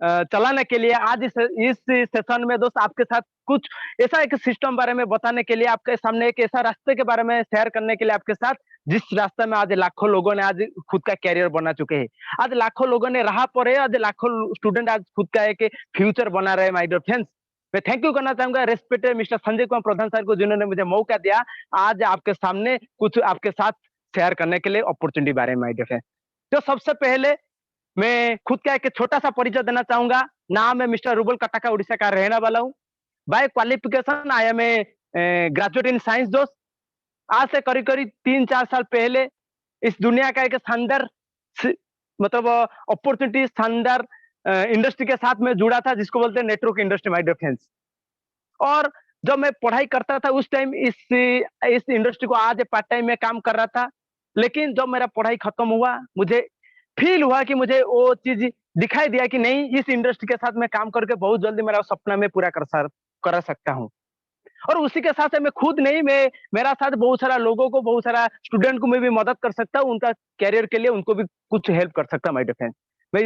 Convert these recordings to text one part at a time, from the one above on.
चलाने के लिए आज इस सेशन में दोस्त आपके साथ कुछ ऐसा एक सिस्टम बारे में बताने के लिए आपके सामने एक ऐसा रास्ते के बारे में शेयर करने के लिए आपके साथ, जिस रास्ते में आज लाखों लोगों ने आज खुद का करियर बना चुके हैं। आज लाखों लोगों ने राह पर है, आज लाखों स्टूडेंट आज खुद का एक फ्यूचर बना रहे हैं माय डियर फ्रेंड्स। मैं थैंक यू करना चाहूंगा रेस्पेक्टेड मिस्टर संजय कुमार प्रधान सर को, जिन्होंने मुझे मौका दिया आज आपके सामने कुछ आपके साथ शेयर करने के लिए अपॉर्चुनिटी बारे में माय डियर फ्रेंड्स। तो सबसे पहले मैं खुद का एक छोटा-सा परिचय देना चाहूँगा। नाम है मिस्टर रूबल कटाका, उड़ीसा का रहने वाला हूँ। By qualification I am a graduate in science दोस्त। आज से करीब-करीब 3-4 साल पहले इस दुनिया का एक शानदार स मतलब अपॉर्चुनिटी शानदार इंडस्ट्री के साथ मैं जुड़ा था, जिसको बोलते हैं network industry my dear friends. और जब मैं पढ़ाई करता था उस टाइम इस इंडस्ट्री को आज पार्ट टाइम में काम कर रहा था। लेकिन जब मेरा पढ़ाई खत्म हुआ, मुझे फ़ील हुआ कि मुझे वो चीज़ दिखाई दिया कि नहीं, इस इंडस्ट्री के साथ मैं काम करके बहुत जल्दी मेरा सपना मैं पूरा कर सकता हूँ। और उसी के साथ मैं खुद नहीं, मैं मेरा साथ बहुत सारा लोगों को, बहुत सारा स्टूडेंट को मैं भी मदद कर सकता हूँ, उनका करियर के लिए उनको भी कुछ हेल्प कर सकता हूँ माय डियर फ्रेंड्स। मैं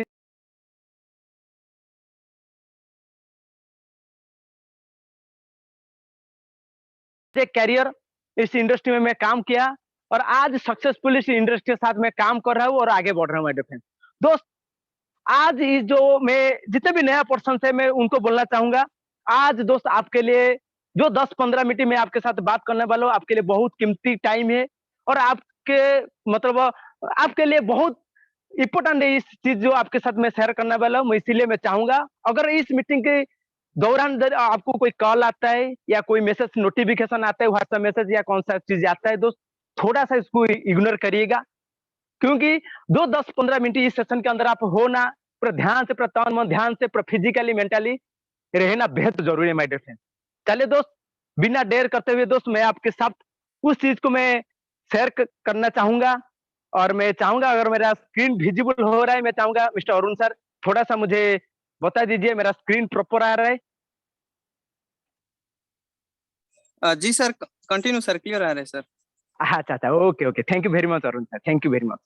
ये करियर इस इंडस्ट्री में मैं काम किया और आज सक्सेसफुल इस इंडस्ट्री के साथ मैं काम कर रहा हूँ और आगे बढ़ रहा हूँ माय डियर फ्रेंड्स। दोस्त, आज ये जो मैं जितने भी नया पर्सन है मैं उनको बोलना चाहूँगा, आज दोस्त आपके लिए जो 10-15 मिनट मैं आपके साथ बात करने वाला हूँ, आपके लिए बहुत कीमती टाइम है और आपके मतलब आपके लिए बहुत इम्पोर्टेंट है इस चीज़ जो आपके साथ मैं शेयर करने वाला हूँ। मैं इसीलिए मैं चाहूँगा, अगर इस मीटिंग के दौरान आपको कोई कॉल आता है या कोई मैसेज नोटिफ़िकेशन आता है, व्हाट्सएप मैसेज या कौन-सा चीज़ आता है दोस्त, थोड़ा-सा इसको इग्नोर करिएगा। क्योंकि दो 10-15 मिनट इस सेशन के अंदर आप हो ना, पूरा ध्यान से, पूरा तन मन ध्यान से, पूरा फिजिकली मेंटली रहना बेहद जरूरी है माय डियर फ्रेंड। चलिए दोस्त, बिना देर करते हुए दोस्त मैं आपके साथ उस चीज को मैं शेयर करना चाहूंगा और मैं चाहूंगा अगर मेरा स्क्रीन विजिबल हो रहा है, मैं चाहूंगा मिस्टर अरुण सर थोड़ा सा मुझे बता दीजिए मेरा स्क्रीन प्रॉपर आ रहा है। जी सर, कंटिन्यू सर, क्लियर आ रहा है सर। अच्छा अच्छा, okay okay, thank you very much Arun sir, thank you very much.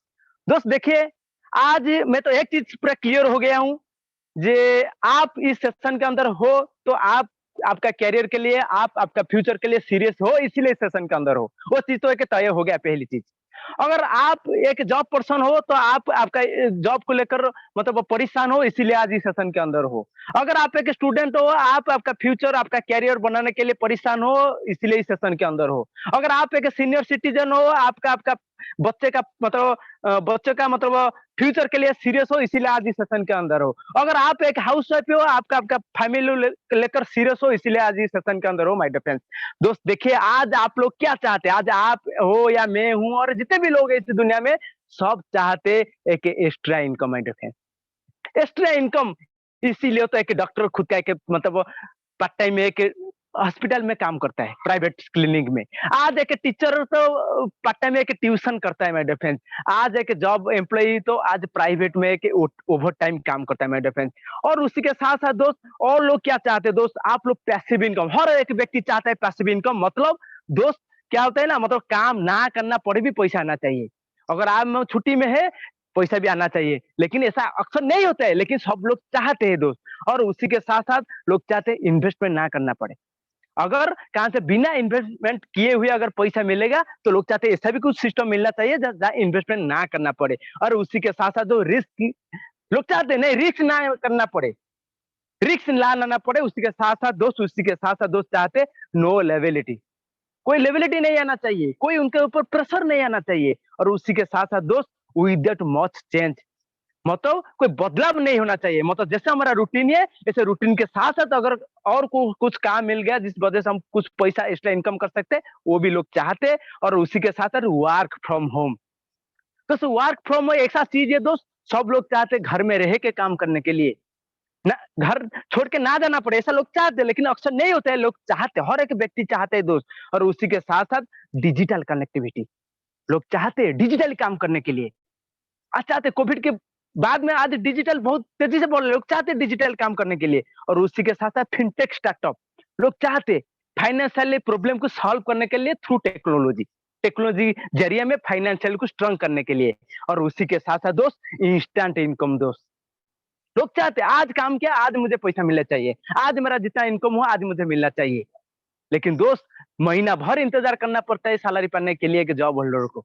दोस्त देखिए, आज मैं तो एक चीज पूरा क्लियर हो गया हूँ, जे आप इस सेशन के अंदर हो तो आप आपका करियर के लिए, आप आपका फ्यूचर के लिए सीरियस हो, इसीलिए इस सेशन के अंदर हो। वो चीज तो एक तय हो गया पहली चीज। अगर आप एक जॉब पर्सन हो तो आप आपका जॉब को लेकर मतलब वो परेशान हो, इसीलिए आज इस सेशन के अंदर हो। अगर आप एक स्टूडेंट हो, आप आपका फ्यूचर आपका करियर बनाने के लिए परेशान हो, इसलिए इस सेशन के अंदर हो। अगर आप एक सीनियर सिटीजन हो, आपका आपका बच्चे का मतलब बच्चे का मतलब फ्यूचर के लिए सीरियस हो, इसीलिए आज इस सेशन के अंदर हो। अगर आप एक हाउस वाइफ हो, आपका आपका फैमिली लेकर सीरियस हो, इसीलिए आज इस सेशन के अंदर हो माय डियर फ्रेंड्स। दोस्त देखिए, आज आप लोग क्या चाहते हैं, आज आप हो या मैं हूं और जितने भी लोग हैं इस दुनिया में, सब चाहते एक extra income my dear friends. Extra income इसीलिए तो एक डॉक्टर खुद का एक मतलब पार्ट टाइम में एक हॉस्पिटल में काम करता है, प्राइवेट क्लिनिक में। आज एक टीचर तो पार्ट टाइम में एक ट्यूशन करता है माय डियर फ्रेंड्स। आज एक जॉब एम्प्लॉई तो आज प्राइवेट में एक ओवर टाइम काम करता है माय डियर फ्रेंड्स। और उसी के साथ साथ दोस्त और लोग क्या चाहते हैं दोस्त, आप लोग पैसिव इनकम, हर एक व्यक्ति चाहता है पैसिव इनकम। मतलब दोस्त क्या होता है ना, मतलब काम ना करना पड़े भी पैसा आना चाहिए। अगर आप छुट्टी में है, पैसा भी आना चाहिए, लेकिन ऐसा अक्सर नहीं होता है, लेकिन सब लोग चाहते हैं दोस्त। और उसी के साथ साथ लोग चाहते हैं इन्वेस्टमेंट ना करना पड़े। अगर कहाँ से बिना इन्वेस्टमेंट किए हुए अगर पैसा मिलेगा तो लोग चाहते हैं ऐसा भी कुछ सिस्टम मिलना चाहिए जहाँ इन्वेस्टमेंट ना करना पड़े। और उसी के साथ साथ जो रिस्क लोग चाहते हैं, नहीं रिस्क ना करना पड़े, रिस्क ना लाना पड़े। उसी के साथ साथ दोस्त, उसी के साथ साथ दोस्त चाहते नो लेबिलिटी, कोई लेबिलिटी नहीं आना चाहिए, कोई उनके ऊपर प्रेशर नहीं आना चाहिए। और उसी के साथ साथ दोस्त विदाउट मच चेंज, मतलब कोई बदलाव नहीं होना चाहिए। मतलब जैसे हमारा रूटीन है, ऐसे रूटीन के साथ साथ अगर और कुछ काम मिल गया जिस वजह से हम कुछ पैसा एक्स्ट्रा इनकम कर सकते हैं, वो भी लोग चाहते हैं। और उसी के साथ साथ वर्क फ्रॉम होम, तो वर्क फ्रॉम होम ऐसा चीज है दोस्त, सब लोग चाहते हैं घर में रह के काम करने के लिए, ना घर छोड़ के ना जाना पड़े, ऐसा लोग चाहते हैं। लेकिन अक्सर नहीं होता है, लोग चाहते, हर एक व्यक्ति चाहते हैं दोस्त। और उसी के साथ साथ डिजिटल कनेक्टिविटी, लोग चाहते हैं डिजिटल काम करने के लिए। अच्छा, तो कोविड के बाद में आज डिजिटल बहुत तेजी से बढ़ रहे हैं, लोग चाहते हैं डिजिटल काम करने के लिए। और उसी के साथ साथ फिनटेक स्टार्टअप, लोग चाहते हैं फाइनेंशियल प्रॉब्लम को सॉल्व करने के लिए थ्रू टेक्नोलॉजी, टेक्नोलॉजी जरिए में फाइनेंशियल को स्ट्रांग करने के लिए। और उसी के साथ साथ दोस्त इंस्टेंट इनकम दोस्त, लोग चाहते हैं आज काम किया, आज मुझे पैसा मिलना चाहिए, आज मेरा जितना इनकम हुआ आज मुझे मिलना चाहिए। लेकिन दोस्त महीना भर इंतजार करना पड़ता है सैलरी पाने के लिए कि जॉब होल्डर को।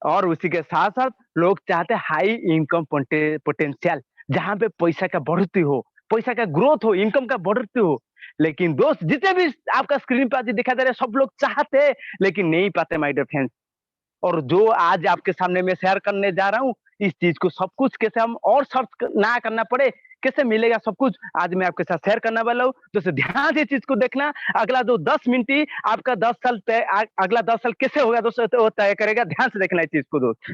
और उसी के साथ-साथ लोग चाहते हैं हाई इनकम पोटेंशियल, जहाँ पे पैसा का बढ़ोतरी हो, पैसा का ग्रोथ हो, इनकम का बढ़ोतरी हो। लेकिन दोस्त जितने भी आपका स्क्रीन पे आज दिखाई दे रहे हैं सब लोग चाहते हैं लेकिन नहीं पाते माय डियर फ्रेंड्स। और जो आज आपके सामने मैं शेयर करने जा रहा हूँ, इस चीज़ को सब कुछ कैसे हम और सर्च ना करना पड़े, कैसे मिलेगा सब कुछ, आज मैं आपके साथ शेयर करने वाला हूँ। तो ध्यान से इस चीज़ को देखना, अगला जो 10 मिनट ही आपका 10 साल तय अगला 10 साल कैसे होगा दोस्तों तो वो तय करेगा, ध्यान से देखना इस चीज़ को दोस्त।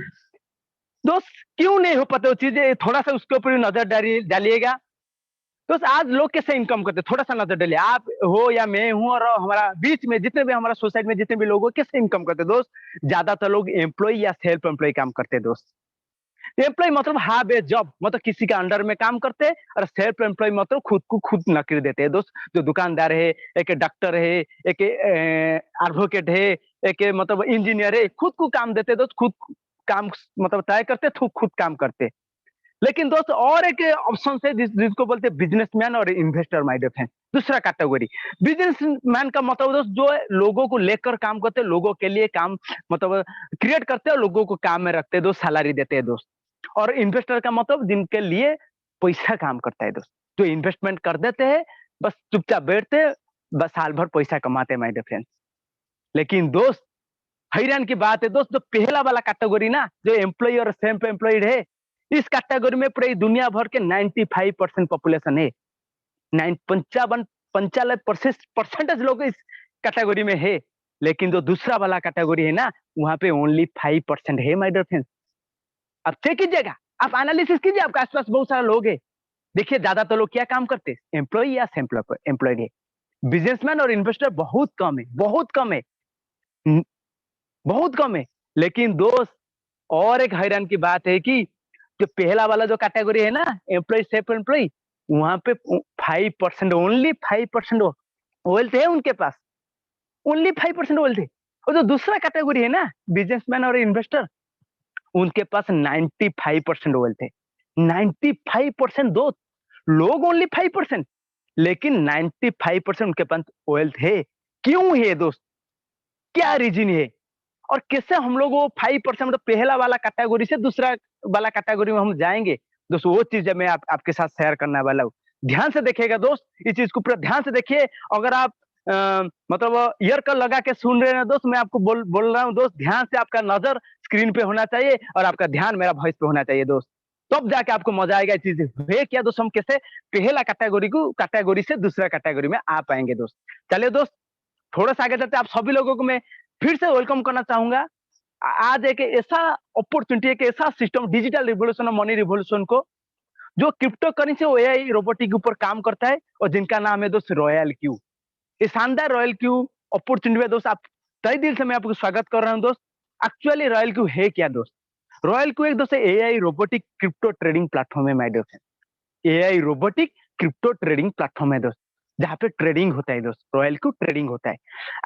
दोस्त क्यों नहीं हो पाते वो चीज़ें, थोड़ा-सा उसके ऊपर नज़र डालिएगा। दोस्त आज लोग कैसे इनकम करते हैं, थोड़ा-सा नज़र डालिए। आप हो या मैं हूँ और हमारा बीच में जितने भी हमारा सोसाइटी में जितने भी लोग हो, कैसे इनकम करते हैं दोस्त? ज़्यादातर लोग एम्प्लॉयी या सेल्फ एम्प्लॉयी काम करते हैं दोस्त। एम्प्लॉयी मतलब हैव ए जॉब, मतलब किसी के अंडर में काम करते हैं और सेल्फ एम्प्लॉयी मतलब खुद को खुद नौकरी देते हैं दोस्त। जो दुकानदार है, एक डॉक्टर है, एक एडवोकेट है, एक मतलब इंजीनियर है, खुद को काम देते हैं दोस्त, खुद काम मतलब तय करते हैं, खुद काम करते हैं। लेकिन दोस्त और एक ऑप्शन है जिसको बोलते हैं बिजनेसमैन और इन्वेस्टर माय डियर फ्रेंड। दूसरा कैटेगरी बिजनेसमैन का मतलब दोस्त जो है लोगों को लेकर काम करते हैं, लोगों के लिए काम मतलब क्रिएट करते हैं और लोगों को काम में रखते हैं दोस्त, सैलरी देते हैं दोस्त। और इन्वेस्टर का मतलब जिनके लिए पैसा काम करता है दोस्त, जो इन्वेस्टमेंट कर देते हैं, बस चुपचाप बैठते हैं, बस साल भर पैसा कमाते हैं माय डियर फ्रेंड्स। लेकिन दोस्त हैरान की बात है दोस्त, जो पहला वाला कैटेगरी ना, जो एम्प्लॉयी और सेल्फ एम्प्लॉयड है, इस कैटेगरी में पूरी दुनिया भर के 95% पॉपुलेशन है। 55 परसेंटेज लोग इस कैटेगरी में है। लेकिन जो दूसरा वाला कैटेगरी है ना, वहाँ पे ओनली 5% है माय डियर फ्रेंड्स। अब चेक कीजिएगा, आप एनालिसिस कीजिए, आपके आस-पास बहुत सारे लोग हैं। देखिए ज्यादातर लोग क्या काम करते हैं? एम्प्लॉयी या सेल्फ एम्प्लॉयड है। बिजनेसमैन और इन्वेस्टर बहुत कम है, बहुत कम है। उम, बहुत कम है। लेकिन दोस्त और एक हैरान की बात है कि जो पहला वाला जो कैटेगरी है ना, एम्प्लॉयी सेल्फ एम्प्लॉयी, वहाँ पे 5% ओनली 5% वेल्थ है उनके पास, ओनली 5% वेल्थ है। और जो दूसरा कैटेगरी है ना, बिजनेसमैन और इन्वेस्टर, उनके पास 95% वेल्थ है। 95% दोस्त, लोग ओनली 5%, लेकिन 95% उनके पास वेल्थ है। क्यों है दोस्त? क्या रीजन है? और कैसे हम लोग वो 5% मतलब पहला वाला कैटेगरी से दूसरा वाला कैटेगरी में हम जाएँगे? दोस्तों वो चीज़ मैं आपके साथ शेयर करने वाला हूँ। ध्यान से देखिएगा दोस्त, इस चीज़ को पूरा ध्यान से देखिए। अगर आप मतलब ईयर कट लगा के सुन रहे हैं दोस्त, मैं आपको बोल रहा हूँ दोस्त, ध्यान से आपका नज़र स्क्रीन पे होना चाहिए और आपका ध्यान मेरा वॉइस पे होना चाहिए दोस्त। तब जाके आपको मज़ा आएगा ये चीज़ हुए क्या दोस्त, हम कैसे पहला कैटेगरी से दूसरा कैटेगरी में आ पाएँगे दोस्त। चलिए दोस्त, थोड़ा-सा आगे चलते हैं, आप सभी लोगों को मैं फिर से वेलकम करना चाहूँगा। आज एक ऐसा अपॉर्च्युनिटी, एक ऐसा सिस्टम, डिजिटल रिवॉल्यूशन और मनी रिवॉल्यूशन को, जो क्रिप्टो करेंसी और एआई रोबोटिक के ऊपर काम करता है और जिनका नाम है दोस्त रॉयल क्यू। ये शानदार रॉयल क्यू अपॉर्च्युनिटी में दोस्त आप तहे दिल से मैं आपको स्वागत कर रहा हूँ दोस्त। एक्चुअली रॉयल क्यू है क्या दोस्त? रॉयल क्यू एक दोस्त AI robotic crypto trading platform है my dear friend. AI robotic crypto trading platform है दोस्त, जहाँ पे ट्रेडिंग होता है दोस्त, रॉयल क्यू ट्रेडिंग होता है।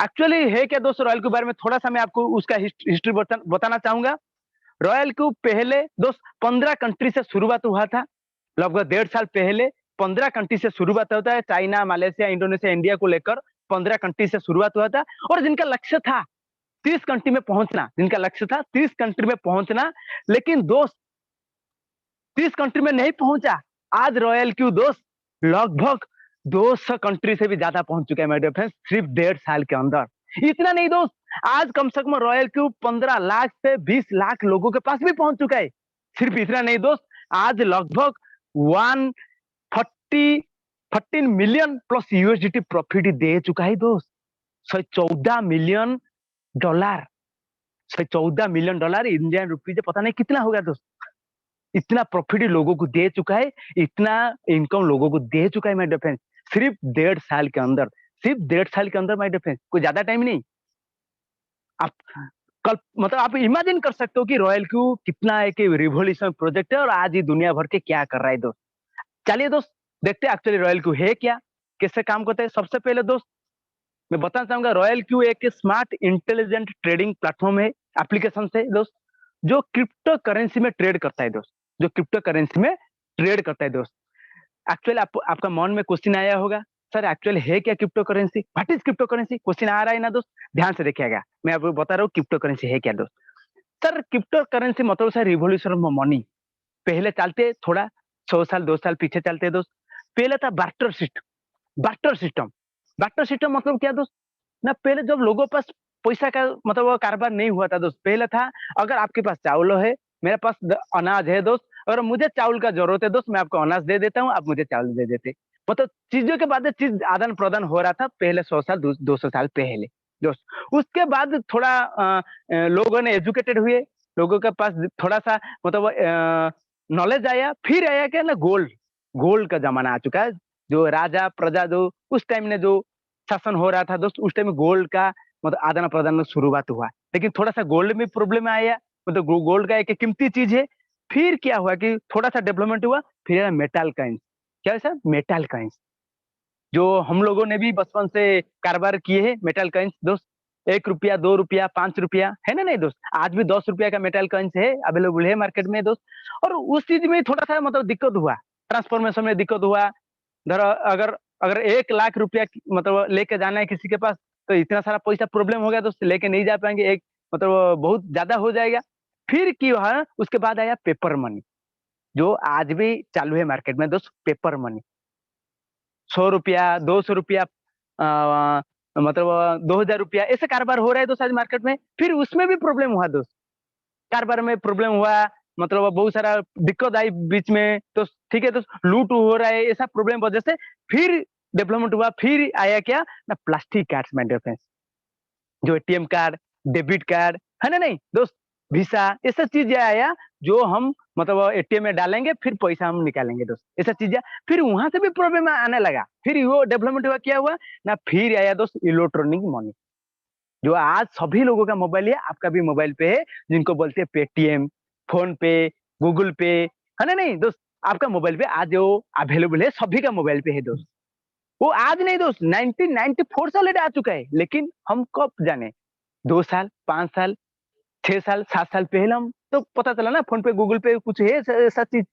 एक्चुअली है क्या दोस्त रॉयल क्यू बारे में थोड़ा-सा मैं आपको उसका हिस्ट्री बताना चाहूँगा। रॉयल क्यू पहले दोस्त 15 कंट्री से शुरुआत हुआ था। लगभग 1.5 साल पहले 15 कंट्री से शुरुआत होता है। चाइना, मलेशिया, इंडोनेशिया, इंडिया को लेकर 15 कंट्री से शुरुआत हुआ था और जिनका लक्ष्य था 30 कंट्री में पहुँचना, जिनका लक्ष्य था 30 कंट्री में पहुँचना। लेकिन दोस्त 30 कंट्री में नहीं पहुँचा। आज रॉयल क्यू दोस्त लगभग 200 कंट्री से भी ज़्यादा पहुँच चुका है मेरे फ्रेंड्स, सिर्फ 1.5 साल के अंदर। इतना नहीं दोस्त, आज कम से कम रॉयल क्यू 15 लाख से 20 लाख लोगों के पास भी पहुँच चुका है। सिर्फ इतना नहीं दोस्त, आज लगभग 140 13 मिलियन प्लस यूएसडीटी प्रॉफिट दे चुका है दोस्त। $114 मिलियन, $114 मिलियन इंडियन रुपीज़ पता नहीं कितना होगा दोस्त। इतना प्रॉफिट लोगों को दे चुका है, इतना इनकम लोगों को दे चुका है माय डियर फ्रेंड्स, सिर्फ 1.5 साल के अंदर, सिर्फ 1.5 साल के अंदर माय डियर फ्रेंड्स, कोई ज़्यादा टाइम नहीं। आप कल मतलब आप इमेजिन कर सकते हो कि रॉयल क्यू कितना एक रिवॉल्यूशन प्रोजेक्ट है और आज ये दुनिया भर के क्या कर रहा है दोस्त। चलिए दोस्त, देखते हैं एक्चुअली रॉयल क्यू है क्या, कैसे काम करता है। सबसे पहले दोस्त मैं बताना चाहूँगा, रॉयल क्यू एक स्मार्ट इंटेलिजेंट ट्रेडिंग प्लेटफॉर्म है, एप्लीकेशन है दोस्त, जो क्रिप्टो करेंसी में ट्रेड करता है दोस्त, जो क्रिप्टो करेंसी में ट्रेड करता है दोस्त। एक्चुअली आपका मन में क्वेश्चन आया होगा, सर एक्चुअली है क्या crypto currency? What is crypto currency? Question आ रहा है ना दोस्त? ध्यान से देखिएगा, मैं आपको बता रहा हूँ क्रिप्टो करेंसी है क्या दोस्त। सर क्रिप्टो करेंसी मतलब सर रिवॉल्यूशन ऑफ मनी। पहले चलते थोड़ा 100 साल 2 साल पीछे चलते दोस्त। पहले था barter system. Barter system barter system मतलब क्या दोस्त? ना पहले जब लोगों पास पैसा का मतलब वो कारोबार नहीं हुआ था दोस्त, पहले था अगर आपके पास चावल है, मेरे पास अनाज है दोस्त, अगर मुझे चावल का जरूरत है दोस्त, मैं आपको अनाज दे देता हूँ, आप मुझे चावल दे देते। मतलब चीजों के बाद चीज आदान प्रदान हो रहा था पहले 100 साल 200 साल पहले दोस्त। उसके बाद थोड़ा लोगों ने एजुकेटेड हुए, लोगों के पास थोड़ा सा मतलब नॉलेज आया, फिर आया क्या ना गोल्ड। गोल्ड का जमाना आ चुका है। जो राजा प्रजा जो उस टाइम ने जो शासन हो रहा था दोस्त, उस टाइम में गोल्ड का मतलब आदान प्रदान में शुरुआत हुआ। लेकिन थोड़ा सा गोल्ड में प्रॉब्लम आया, मतलब गोल्ड का एक कीमती चीज है। फिर क्या हुआ कि थोड़ा सा डेवलपमेंट हुआ, फिर मेटल कॉइन्स। क्या है सर? मेटल कॉइन्स, जो हम लोगों ने भी बचपन से कारोबार किए हैं मेटल कॉइन्स दोस्त। 1 रुपया 2 रुपया 5 रुपया है ना नहीं दोस्त? आज भी 10 रुपया का मेटल कॉइन्स है, अवेलेबल है मार्केट में दोस्त। और उस चीज में थोड़ा सा मतलब दिक्कत हुआ, ट्रांसफॉर्मेशन में दिक्कत हुआ। धरो अगर अगर 1 लाख रुपया मतलब लेके जाना है किसी के पास, तो इतना सारा पैसा प्रॉब्लम हो गया तो उससे लेके नहीं जा पाएंगे, एक मतलब बहुत ज्यादा हो जाएगा। फिर क्या हुआ, उसके बाद आया पेपर मनी, जो आज भी चालू है मार्केट में दोस्त। पेपर मनी 100 रुपया 200 रुपया मतलब 2000 रुपया ऐसे कारोबार हो रहा है दोस्त आज मार्केट में। फिर उसमें भी प्रॉब्लम हुआ दोस्त, कारोबार में प्रॉब्लम हुआ, मतलब बहुत सारा दिक्कत आई बीच में तो ठीक है, तो लूट हो रहा है ऐसा प्रॉब्लम वजह से फिर डेवलपमेंट हुआ। फिर आया क्या ना प्लास्टिक कार्ड्स में डिफरेंस, जो एटीएम कार्ड, डेबिट कार्ड है ना नहीं दोस्त, वीसा, ऐसा चीज आया जो हम मतलब एटीएम में डालेंगे फिर पैसा हम निकालेंगे दोस्त, ऐसा चीज। फिर वहां से भी प्रॉब्लम आने लगा, फिर वो डेवलपमेंट हुआ, क्या हुआ ना, फिर आया दोस्त इलेक्ट्रॉनिक मनी, जो आज सभी लोगों का मोबाइल है, आपका भी मोबाइल पे है, जिनको बोलते हैं पेटीएम, फोन पे, गूगल पे, है ना नहीं दोस्त? आपका मोबाइल पे आज जो अवेलेबल है, सभी का मोबाइल पे है दोस्त। वो आज नहीं दोस्त, 1994 से ऑलरेडी आ चुका है, लेकिन हम कब जाने, 2 साल 5 साल 6 साल 7 साल पहले हम तो पता चला ना फोन पे गूगल पे कुछ है ऐसा चीज।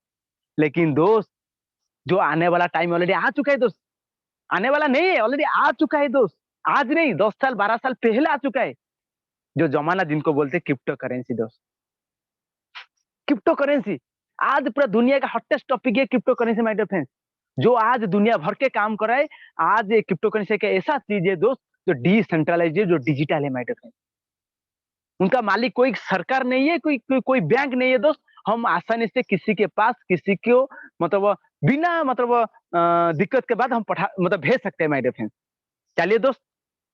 लेकिन दोस्त जो आने वाला टाइम ऑलरेडी आ चुका है दोस्त, आने वाला नहीं है, ऑलरेडी आ चुका है दोस्त। आज नहीं, 10 साल 12 साल पहले आ चुका है, जो जमाना जिनको बोलते हैं क्रिप्टो करेंसी दोस्त। क्रिप्टो करेंसी आज पूरा दुनिया का हॉटेस्ट टॉपिक है, crypto currency my dear friends, जो आज दुनिया भर के काम कर रहा है। आज ये क्रिप्टो करेंसी का ऐसा चीज है दोस्त, जो डिसेंट्रलाइज है, जो डिजिटल है माय डियर फ्रेंड्स। उनका मालिक कोई सरकार नहीं है, कोई बैंक नहीं है दोस्त। हम आसानी से किसी के पास किसी को मतलब बिना मतलब दिक्कत के बाद हम पठा मतलब भेज सकते हैं माय डियर फ्रेंड्स। चलिए दोस्त,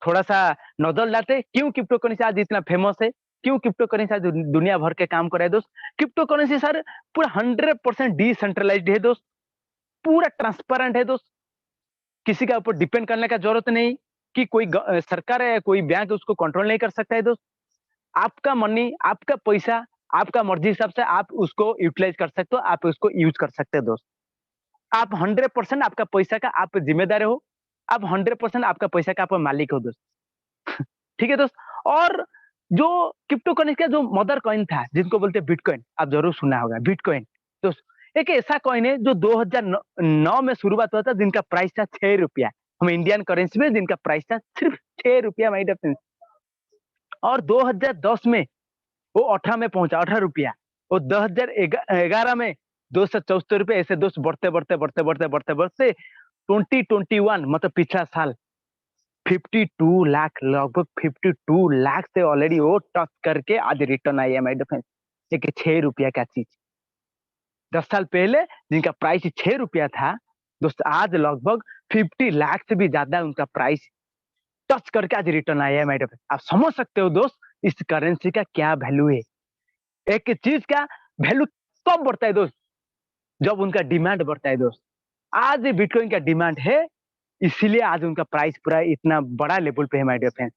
थोड़ा सा नजर डालते हैं, क्यों क्रिप्टो करेंसी आज इतना फेमस है, क्यों क्रिप्टो करेंसी आज दुनिया भर के काम कर रहा है दोस्त। क्रिप्टो करेंसी सर पूरा 100% डिसेंट्रलाइज्ड है दोस्त, पूरा ट्रांसपेरेंट है दोस्त। किसी के ऊपर डिपेंड करने का जरूरत नहीं कि कोई सरकार है, कोई बैंक उसको कंट्रोल नहीं कर सकता है दोस्त। आपका मनी, आपका पैसा, आपका मर्जी हिसाब से आप उसको यूटिलाइज कर सकते हो, आप उसको यूज कर सकते हो दोस्त। आप 100% आपका पैसा का आप जिम्मेदार हो, आप 100% आपका पैसा का आप मालिक हो दोस्त। ठीक है दोस्त। और जो क्रिप्टो करेंसी का जो मदर कॉइन था, जिनको बोलते हैं बिटकॉइन, आप जरूर सुना होगा बिटकॉइन दोस्त। एक ऐसा कॉइन है जो 2009 में शुरुआत हुआ था, जिनका प्राइस था 6 रुपया। हम इंडियन करेंसी में जिनका प्राइस था सिर्फ 6 रुपया माय डियर फ्रेंड्स। और 2010 में वो 18 में पहुंचा, 18 रुपया। और 2011 में 274 रुपये, ऐसे दोस्त बढ़ते बढ़ते बढ़ते बढ़ते बढ़ते बढ़ते 2021 मतलब पिछला साल 52 लाख, लगभग 52 लाख से ऑलरेडी वो टच करके आज रिटर्न आई है माय डिफेंस। एक 6 रुपया का चीज 10 साल पहले जिनका प्राइस 6 रुपया था दोस्त, आज लगभग 50 लाख से भी ज्यादा उनका प्राइस टच करके आज रिटर्न आया है माय डिफेंस। आप समझ सकते हो दोस्त इस करेंसी का क्या वैल्यू है। एक चीज का वैल्यू कब बढ़ता है दोस्त, जब उनका डिमांड बढ़ता है दोस्त। आज बिटकॉइन का डिमांड है, इसीलिए आज उनका प्राइस पूरा इतना बड़ा लेवल पे है माय डियर फ्रेंड्स।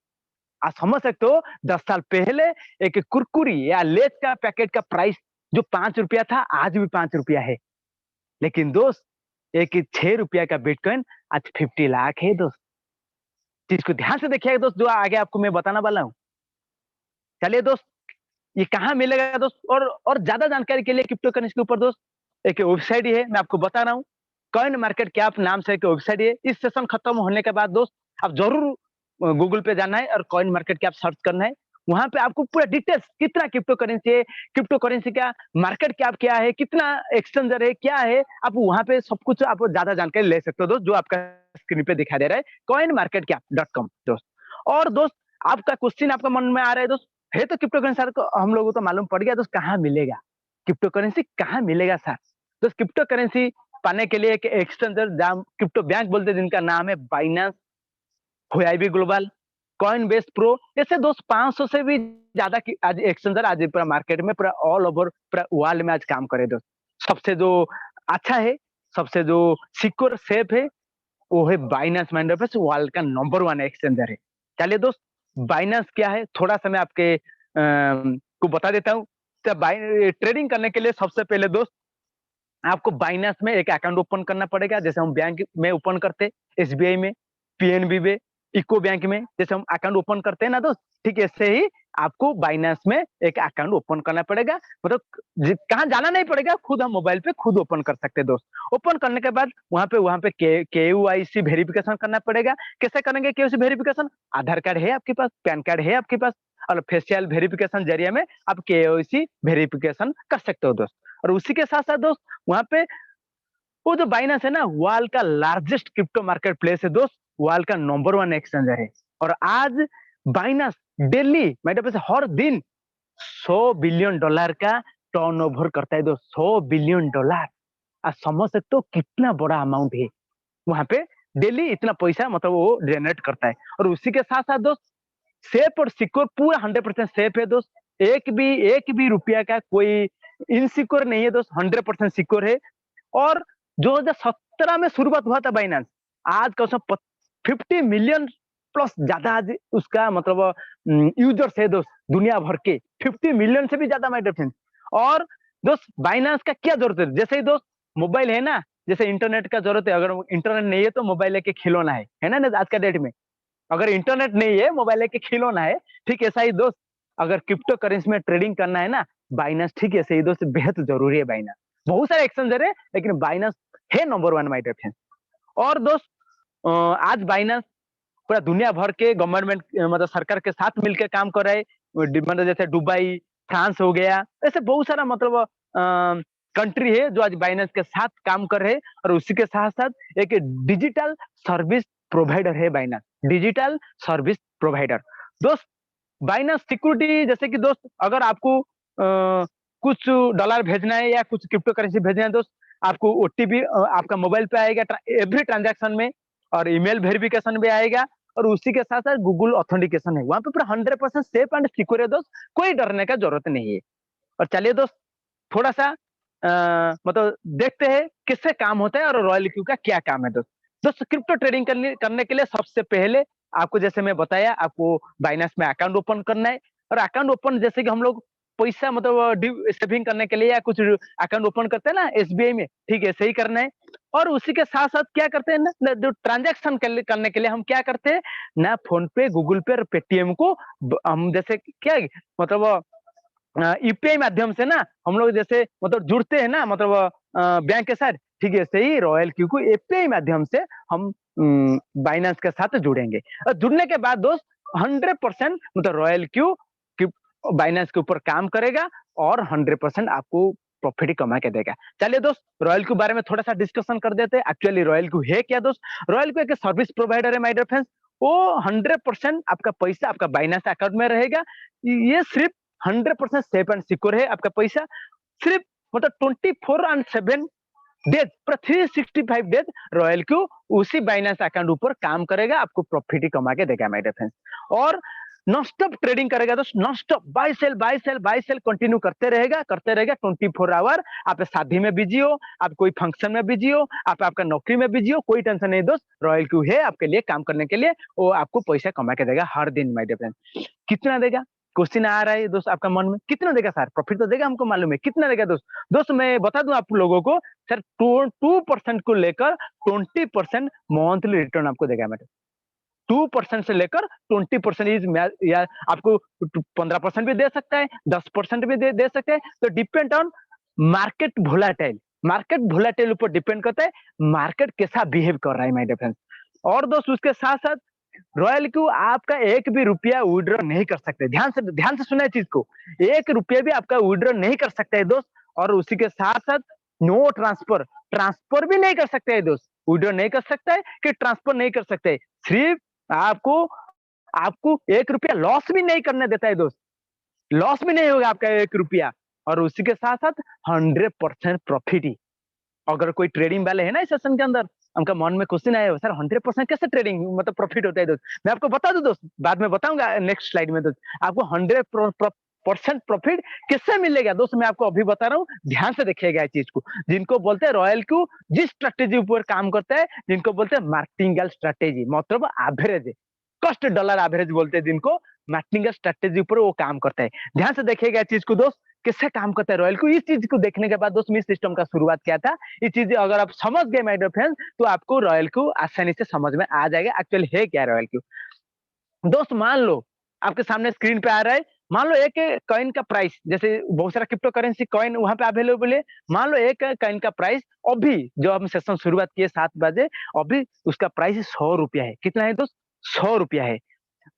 आप समझ सकते हो 10 साल पहले एक कुरकुरी या लेस का पैकेट का प्राइस जो 5 रुपया था, आज भी 5 रुपया है। लेकिन दोस्त एक 6 रुपया का बिटकॉइन आज 50 लाख है दोस्त। चीज को ध्यान से देखिएगा दोस्त, जो आगे आपको मैं बताना वाला हूँ। चलिए दोस्त, ये कहाँ मिलेगा दोस्त, और ज्यादा जानकारी के लिए क्रिप्टो करेंसी के ऊपर दोस्त, एक वेबसाइट ही है, मैं आपको बता रहा हूँ। कॉइन मार्केट कैप नाम से एक वेबसाइट है। इस सेशन खत्म होने के बाद दोस्त आप जरूर गूगल पे जाना है और कॉइन मार्केट कैप सर्च करना है। वहां पे आपको पूरा डिटेल्स कितना क्रिप्टो करेंसी है, क्रिप्टो करेंसी का मार्केट कैप क्या है, कितना एक्सचेंजर है, क्या है, आप वहां पे सब कुछ आप ज्यादा जानकारी ले सकते हो दोस्त, जो आपका स्क्रीन पे दिखाई दे रहा है कॉइन मार्केट कैप .com दोस्त। और दोस्त आपका क्वेश्चन आपका मन में आ रहा है दोस्त, है तो क्रिप्टो करेंसी सर को हम लोगों को तो मालूम पड़ गया दोस्त, कहाँ मिलेगा क्रिप्टो करेंसी, कहाँ मिलेगा सर? दोस्त क्रिप्टो करेंसी पाने के लिए एक एक्सचेंजर जहाँ क्रिप्टो बैंक बोलते हैं जिनका नाम है Binance, Huobi Global, Coinbase Pro, ऐसे दोस्त 500 से भी ज्यादा की आज एक्सचेंजर आज पूरा मार्केट में पूरा ऑल ओवर पूरा वर्ल्ड में आज काम करे दोस्त। सबसे जो अच्छा है, सबसे जो सिक्योर सेफ है, वो है बाइनेंस माइंडरफेस, वर्ल्ड का नंबर 1 एक्सचेंजर है। चलिए दोस्त, बाइनेंस क्या है थोड़ा सा मैं आपके को बता देता हूँ। तो ट्रेडिंग करने के लिए सबसे पहले दोस्त आपको बाइनेंस में एक अकाउंट ओपन करना पड़ेगा, जैसे हम बैंक में ओपन करते एसबीआई में, पीएनबी में, इको बैंक में जैसे हम अकाउंट ओपन करते हैं ना दोस्त, ठीक ऐसे ही आपको बाइनेंस में एक अकाउंट ओपन करना पड़ेगा। मतलब कहाँ जाना नहीं पड़ेगा, खुद हम मोबाइल पे खुद ओपन कर सकते हैं दोस्त। ओपन करने के बाद वहां पे केयूआईसी वेरिफिकेशन करना पड़ेगा। कैसे करेंगे केयूआईसी वेरिफिकेशन? आधार कार्ड है आपके पास, पैन कार्ड है आपके पास, और फेशियल वेरिफिकेशन जरिए में आप केयूआईसी वेरिफिकेशन कर सकते हो दोस्त। और उसी के साथ साथ दोस्त वहां पे वो जो बाइनेंस है ना, वर्ल्ड का लार्जेस्ट क्रिप्टो मार्केट प्लेस है दोस्त, वर्ल्ड का नंबर 1 एक्सचेंजर है। और आज बाइनेंस डेली मेरे पे हर दिन $100 बिलियन का टर्नओवर करता है दोस्त, $100 बिलियन। आज समझ सकते हो कितना बड़ा अमाउंट है वहां पे, डेली इतना पैसा मतलब वो जनरेट करता है। और उसी के साथ साथ दोस्त सेफ और सिक्योर, पूरा 100% सेफ है दोस्त। एक भी रुपया का कोई इनसिक्योर नहीं है दोस्त, 100% सिक्योर है। और 2017 में शुरुआत हुआ था बाइनेंस, आज का उसमें 50 मिलियन प्लस ज्यादा आज उसका मतलब यूजर्स है दोस्त, दुनिया भर के 50 मिलियन से भी ज्यादा माय डियर फ्रेंड्स। और दोस्त बाइनेंस का क्या जरूरत है, जैसे ही दोस्त मोबाइल है ना, जैसे इंटरनेट का जरूरत है, अगर इंटरनेट नहीं है तो मोबाइल लेके खिलौना है ना आज का डेट में। अगर इंटरनेट नहीं है मोबाइल लेके खिलौना है, ठीक ऐसा ही दोस्त अगर क्रिप्टो करेंसी में ट्रेडिंग करना है ना, बाइनेंस ठीक ऐसे ही दोस्त बेहद जरूरी है बाइनेंस। बहुत सारे एक्सचेंजर है लेकिन बाइनेंस है नंबर 1 माय डियर फ्रेंड्स। और दोस्त आज बाइनेंस पूरा दुनिया भर के गवर्नमेंट मतलब सरकार के साथ मिलकर काम कर रहा है। मतलब जैसे दुबई, फ्रांस हो गया, ऐसे बहुत सारा मतलब कंट्री है जो आज बाइनेंस के साथ काम कर रहे हैं। और उसी के साथ साथ एक डिजिटल सर्विस प्रोवाइडर है बाइनेंस, डिजिटल सर्विस प्रोवाइडर दोस्त। बाइनेंस सिक्योरिटी जैसे कि दोस्त अगर आपको कुछ डॉलर भेजना है या कुछ क्रिप्टो करेंसी भेजना है दोस्त, आपको ओटीपी आपका मोबाइल पे आएगा एवरी ट्रांजैक्शन में, और ईमेल वेरिफिकेशन भी आएगा। और उसी के साथ साथ गूगल ऑथेंटिकेशन है, वहां पे पूरा 100% सेफ एंड सिक्योर है दोस्त, कोई डरने का जरूरत नहीं है। और चलिए दोस्त थोड़ा सा मतलब देखते हैं किससे काम होता है और रॉयल क्यू का क्या काम है दोस्त। दोस्त क्रिप्टो ट्रेडिंग करने के लिए सबसे पहले आपको जैसे मैं बताया, आपको बाइनेंस में अकाउंट ओपन करना है। और अकाउंट ओपन जैसे कि हम लोग पैसा मतलब सेविंग करने के लिए या कुछ अकाउंट ओपन करते हैं ना एसबीआई में, ठीक है सही करना है। और उसी के साथ साथ क्या करते हैं ना जो ट्रांजेक्शन करने के लिए हम क्या करते हैं ना, फोन पे, गूगल पे और पेटीएम को हम जैसे क्या मतलब यूपीआई माध्यम से ना हम लोग जैसे मतलब जुड़ते हैं ना मतलब बैंक के साथ, ठीक है सही रॉयल क्यू को एपीआई माध्यम से हम बाइनेंस के साथ जुड़ेंगे। और जुड़ने के बाद दोस्त 100% मतलब रॉयल क्यू बाइनेंस के ऊपर काम करेगा और 100% आपको प्रॉफिट ही कमा के देगा। चलिए दोस्त रॉयल क्यू बारे में थोड़ा सा डिस्कशन कर देते हैं। एक्चुअली रॉयल क्यू है क्या दोस्त? रॉयल क्यू एक सर्विस प्रोवाइडर है माय डियर फ्रेंड्स। वो 100% आपका पैसा आपका बाइनेंस अकाउंट में रहेगा। ये सिर्फ 100% सेफ एंड सिक्योर है आपका पैसा। सिर्फ मतलब 24/7 डेज पूरा 365 डेज रॉयल क्यू उसी बाइनेंस अकाउंट ऊपर काम करेगा, आपको प्रॉफिट ही कमा के देगा माय डियर फ्रेंड्स। और नॉन स्टॉप ट्रेडिंग करेगा दोस्त, non stop buy sell buy sell buy sell continue करते रहेगा 24 आवर। आप शादी में बिजी हो, आप कोई फंक्शन में बिजी हो, आप आपका नौकरी में बिजी हो, कोई टेंशन नहीं दोस्त, रॉयल क्यू है आपके लिए काम करने के लिए। वो आपको पैसा कमा के देगा हर दिन माय डियर फ्रेंड्स। कितना देगा? क्वेश्चन आ रहा है दोस्त आपका मन में, कितना देगा सर? प्रॉफिट तो देगा, हमको मालूम है कितना देगा दोस्त। दोस्त मैं बता दूं आप लोगों को, सर 2% को लेकर 20% मंथली रिटर्न आपको देगा मैडम। 2% से लेकर 20% इज या आपको 15% भी दे सकता है, 10% भी दे सकता है। तो depend on market volatile, market volatile ऊपर डिपेंड करता है मार्केट कैसा बिहेव कर रहा है माय डियर फ्रेंड्स। और दोस्त उसके साथ साथ रॉयल क्यू आपका एक भी रुपया विड्रॉ नहीं कर सकते, ध्यान से सुना है चीज को, एक रुपया भी आपका विड्रॉ नहीं कर सकते है दोस्त। और उसी के साथ साथ नो ट्रांसफर, ट्रांसफर भी नहीं कर सकते है दोस्त, विड्रॉ नहीं कर सकता है कि ट्रांसफर नहीं कर सकते, सिर्फ आपको आपको एक रुपया लॉस भी नहीं करने देता है दोस्त, लॉस भी नहीं होगा आपका एक रुपया। और उसी के साथ साथ 100% प्रॉफिट ही। अगर कोई ट्रेडिंग वाले है ना इस सेशन के अंदर, उनका मन में क्वेश्चन आया सर 100% कैसे ट्रेडिंग मतलब प्रॉफिट होता है दोस्त, मैं आपको बता दूं दोस्त, बाद में बताऊंगा नेक्स्ट स्लाइड में दोस्त, आपको 100% प्रॉफिट किससे मिलेगा दोस्त, मैं आपको अभी बता रहा हूँ, ध्यान से देखिएगा इस चीज को। जिनको बोलते हैं रॉयल क्यू जिस स्ट्रेटेजी ऊपर काम करता है, जिनको बोलते हैं मार्केटिंगल स्ट्रेटेजी, मतलब एवरेज कॉस्ट डॉलर एवरेज बोलते हैं जिनको, मार्केटिंगल स्ट्रेटेजी ऊपर वो काम करता है। ध्यान से देखिएगा इस चीज को दोस्त, किससे काम करता है रॉयल को। इस चीज को देखने के बाद दोस्त मैं सिस्टम का शुरुआत किया था, ये चीजें अगर आप समझ गए माय डियर फ्रेंड्स तो आपको रॉयल को आसानी से समझ में आ जाएगा एक्चुअली है क्या रॉयल क्यू। दोस्त मान लो आपके सामने स्क्रीन पे आ रहा है, मान लो एक कॉइन का प्राइस, जैसे बहुत सारा क्रिप्टो करेंसी कॉइन वहां पे अवेलेबल है, मान लो एक कॉइन का प्राइस अभी जो हम सेशन शुरुआत किए 7 बजे, अभी उसका प्राइस 100 रुपया है। कितना है दोस्त? 100 रुपया है।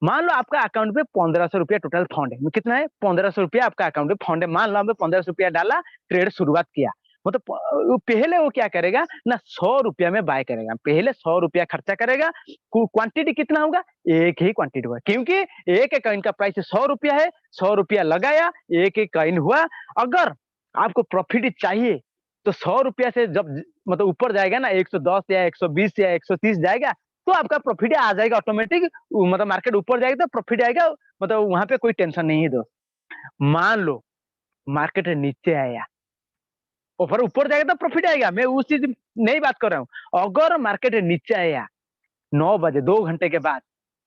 मान लो आपका अकाउंट में 1500 रुपया टोटल फंड है, कितना है? 1500 रुपया आपका अकाउंट में फंड है। मान लो आपने 1500 रुपया डाला, ट्रेड शुरुआत किया, मतलब पहले वो क्या करेगा ना, 100 रुपया में बाय करेगा, पहले 100 रुपया खर्चा करेगा। क्वांटिटी कितना होगा? एक ही क्वांटिटी होगा, क्योंकि एक कॉइन का प्राइस 100 रुपया है, 100 रुपया लगाया, एक ही कॉइन हुआ। अगर आपको प्रॉफिट चाहिए तो 100 रुपया से जब मतलब ऊपर जाएगा ना, 110 या 120 या 130 जाएगा, तो आपका प्रॉफिट आ जाएगा ऑटोमेटिक, मतलब मार्केट ऊपर जाएगा तो प्रॉफिट आएगा, मतलब वहां पे कोई टेंशन नहीं है दोस्त। मान लो मार्केट नीचे आया, ऊपर ऊपर जाएगा तो प्रॉफिट आएगा, मैं उस चीज नहीं बात कर रहा हूँ। अगर मार्केट नीचे आया 9 बजे 2 घंटे के बाद,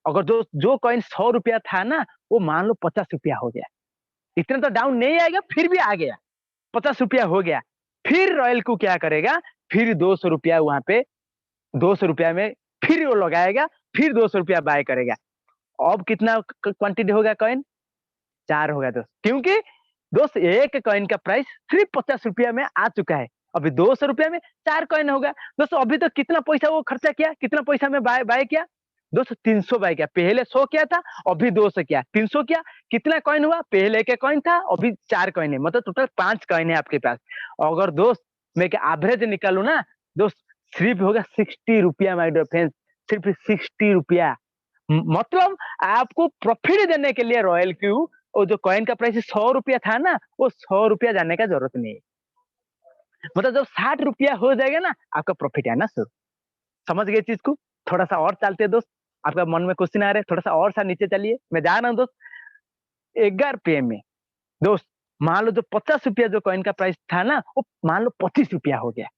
अगर जो जो कॉइन 100 रुपया था ना, वो मान लो 50 रुपया हो गया, इतना तो डाउन नहीं आएगा, फिर भी आ गया, 50 रुपया हो गया, फिर रॉयल को क्या करेगा, फिर 200 रुपया वहां पे 200 रुपया में फिर वो लगाएगा, फिर 200 रुपया बाय करेगा। अब कितना क्वांटिटी होगा कॉइन? 4 होगा दोस्त, क्योंकि दोस्त एक कॉइन का प्राइस सिर्फ 50 रुपया में आ चुका है, अभी 200 रुपया में 4 कॉइन होगा दोस्त। अभी तो कितना पैसा वो खर्चा किया, कितना पैसा में बाय बाय किया दोस्त? 300 बाय किया, पहले 100 किया था, अभी 200 किया, 300 किया, कितना कॉइन हुआ? पहले एक कॉइन था, अभी 4 कॉइन है, मतलब टोटल 5 कॉइन है आपके पास। अगर दोस्त मैं एवरेज निकालू ना दोस्त, सिर्फ होगा 60 रुपया माय डियर फ्रेंड्स, सिर्फ 60 रुपया। मतलब आपको प्रॉफिट देने के लिए रॉयल क्यू, वो जो कॉइन का प्राइस 100 रुपया था ना, वो 100 रुपया जाने का जरूरत नहीं है, मतलब जब 60 रुपया हो जाएगा ना, आपका प्रॉफिट आना शुरू। समझ गए चीज को? थोड़ा सा और चलते हैं दोस्त, आपका मन में क्वेश्चन आ रहा है, थोड़ा सा और सा नीचे चलिए, मैं जा रहा हूँ दोस्त। 11 PM में दोस्त मान लो जो 50 रुपया जो कॉइन का प्राइस था ना, वो मान लो 25 रुपया हो गया।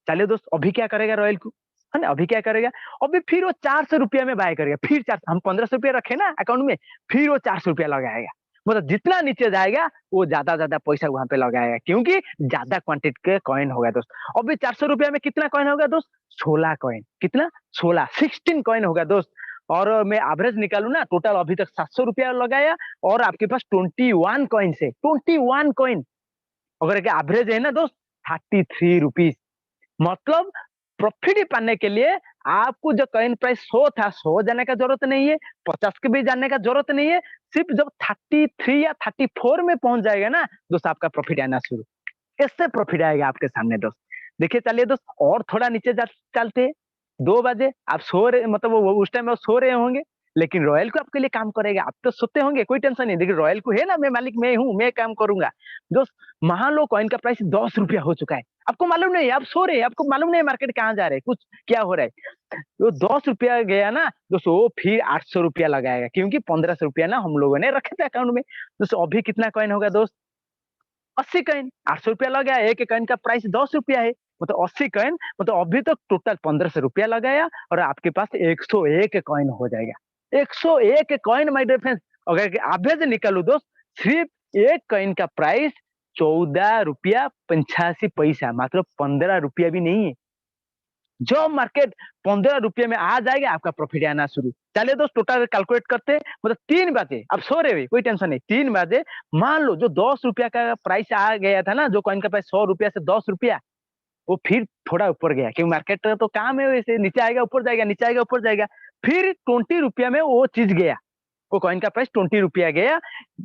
चलिए दोस्त अभी क्या करेगा रॉयल को, है ना, अभी क्या करेगा, अभी फिर वो 400 रुपया में बाय करेगा, फिर 400, हम 1500 रुपया रखे ना अकाउंट में, फिर वो 400 रुपया लगाएगा। मतलब जितना नीचे जाएगा वो ज्यादा पैसा वहां पे लगाएगा, क्योंकि ज्यादा क्वांटिटी के कॉइन होगा दोस्त। अभी 400 रुपया में कितना कॉइन होगा दोस्त? 16 कॉइन। कितना? 16 कॉइन होगा दोस्त। और मैं एवरेज निकालू ना, टोटल अभी तक 700 रुपया लगाया, और आपके पास 21 कॉइन है, 21 कॉइन। अगर एवरेज है ना दोस्त 33 रुपीज, मतलब प्रॉफिट पाने के लिए आपको जो कॉइन प्राइस 100 था, 100 जाने का जरूरत नहीं है, 50 के भी जाने का जरूरत नहीं है, सिर्फ जब 33 या 34 में पहुंच जाएगा ना दोस्त, आपका प्रॉफिट आना शुरू, इससे प्रॉफिट आएगा आपके सामने दोस्त। देखिए चलिए दोस्त और थोड़ा नीचे चलते हैं। 2 बजे आप सो रहे, मतलब वो उस टाइम आप सो रहे होंगे, लेकिन रॉयल को आपके लिए काम करेगा, आप तो सोते होंगे, कोई टेंशन नहीं, देखिए रॉयल को है ना, मैं मालिक मैं हूँ, मैं काम करूंगा दोस्त। मान लो कॉइन का प्राइस 10 रुपया हो चुका है, आपको मालूम नहीं, आप सो रहे हैं, आपको मालूम नहीं मार्केट कहाँ जा रहे है, कुछ क्या हो रहा है, वो 10 रुपया गया ना दोस्तों, वो फिर 800 रुपया लगाएगा, क्योंकि 1500 रुपया ना हम लोगों ने रखे थे अकाउंट में दोस्तों। अभी कितना कॉइन होगा दोस्त? 80 कॉइन, 800 रुपया लगाया, एक कॉइन का प्राइस 10 रुपया है, मतलब 80 कॉइन, मतलब अभी तक टोटल 1500 रुपया लगाया, और आपके पास 101 कॉइन हो जाएगा। 101 कॉइन माय डियर फ्रेंड्स, अगर एवरेज निकालू दोस्त, सिर्फ एक कॉइन का प्राइस 14 रुपया 85 पैसा, मात्र 15 रुपया भी नहीं है। जो मार्केट 15 रुपये में आ जाएगा, आपका प्रॉफिट आना शुरू। चलिए दोस्त टोटल कैलकुलेट करते हैं, मतलब 3 बजे अब सो रहे हुए, कोई टेंशन नहीं, 3 बजे मान लो जो 10 रुपया का प्राइस आ गया था ना, जो कॉइन का प्राइस 100 रुपया से 10 रुपया, वो फिर थोड़ा ऊपर गया, क्योंकि मार्केट का तो काम है वैसे, नीचे आएगा ऊपर जाएगा, नीचे आएगा ऊपर जाएगा। फिर 20 रुपया में वो चीज गया, वो कॉइन का प्राइस 20 रुपया गया।